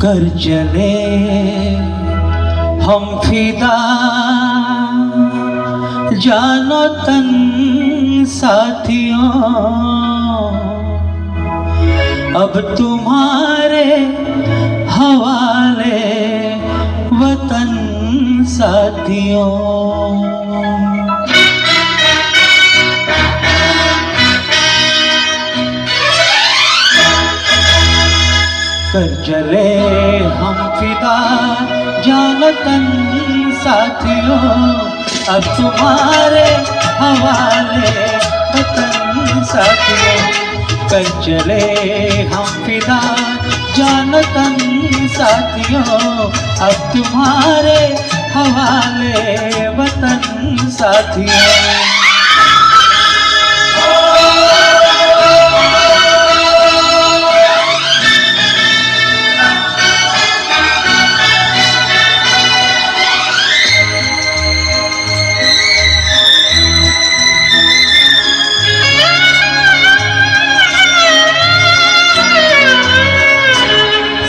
कर चले हम फिदा, जानो तन साथियों अब तुम्हारे हवाले वतन साथियों। कर चले हम फिदा, जानो तन साथियों अब तुम्हारे हवाले वतन साथियों। कर चले हम फिदा, जानो तन साथियों अब तुम्हारे हवाले वतन साथियों।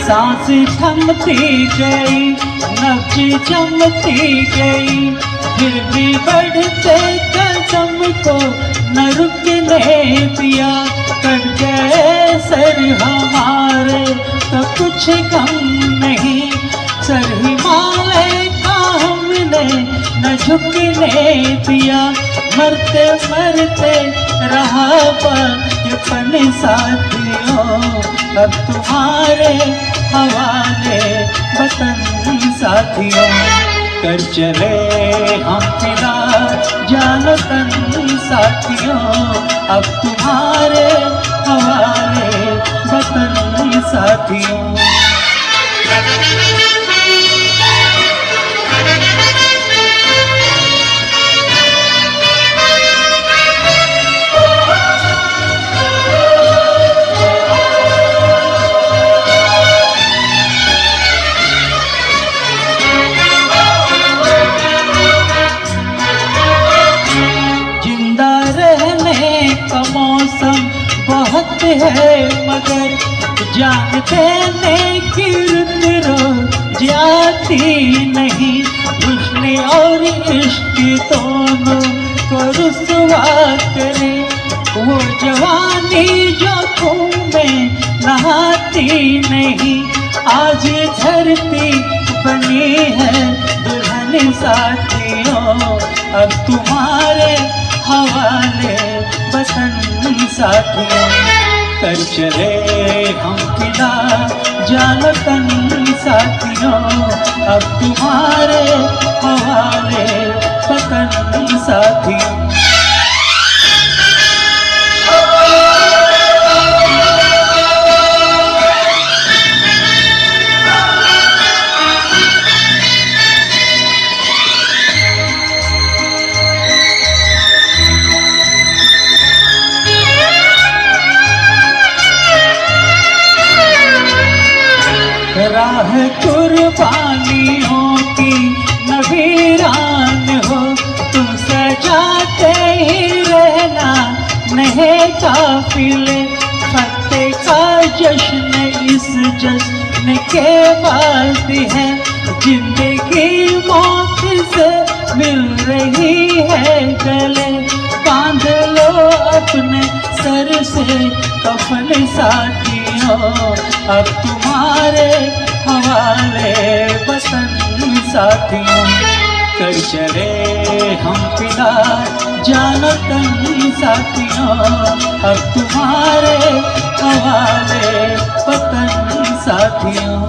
सांसें थमती गई, नब्ज जमती गई, फिर भी बढ़ते कदम को न रुकने दिया। कट गए सर हमारे तो कुछ गम नहीं, सर हिमालय का हमने न झुकने दिया। मरते मरते रहा बचपन साथियों अब तुम्हारे हवाले वतन साथियों। कर चले हम फिदा, जानो तन साथियों अब तुम्हारे हवाले वतन साथियों। मौसम बहुत है मगर जान देने की रुत रोज जाती नहीं। हुस्न और इश्क दोनों को रुसवा करे, वो जवानी जो खून में नहाती नहीं। आज धरती बनी है दुल्हन साथियों अब तुम्हारे हवाले वतन साथियों। कर चले हम फिदा, जानो तन साथियों अब तुम्हारे हवाले वतन साथियों। राह कुर्बानियों की नवीरान हो, तुम सजाते ही रहना नए काफिले। फतेह का जश्न इस जश्न के बाद है, जिंदगी मौत से मिल रही है गले। बांध लो अपने सर से कफन साथियों अब तुम्हारे हवाले वतन साथियों। कर चले हम फिदा, जानो तन साथियों अब तुम्हारे हवाले वतन साथियों।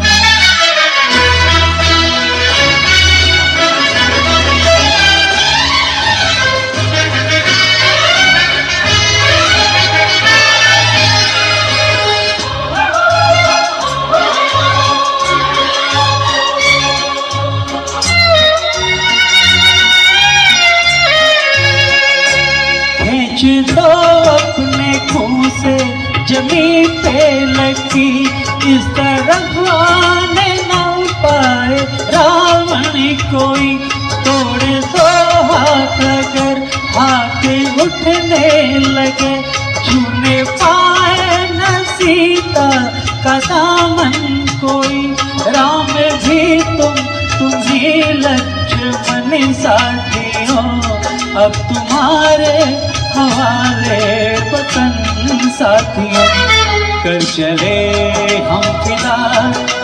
दो अपने खून से जमीन पे लगी, इस तरफ आने न पाए रावण कोई। तोड़ दो हाथ अगर हाथ उठने लगे, छूने पाए न सीता का दामन कोई। यात्रा में भी तुम ही लक्ष्मण साथियों। अब तुम्हारे हवाले वतन साथियों। कर चले हम फिदा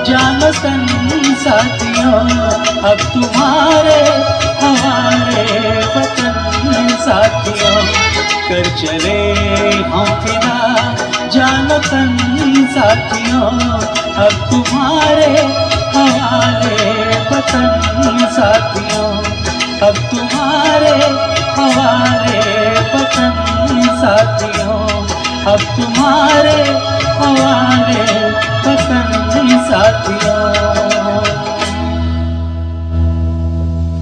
जानो तन साथियों। अब तुम्हारे हवाले वतन साथियों। कर चले हम फिदा जानो तन साथियों। अब तुम्हारे हवाले वतन साथियों। अब तुम्हारे हवाले वतन साथियों। अब तुम्हारे हवाले वतन साथियों।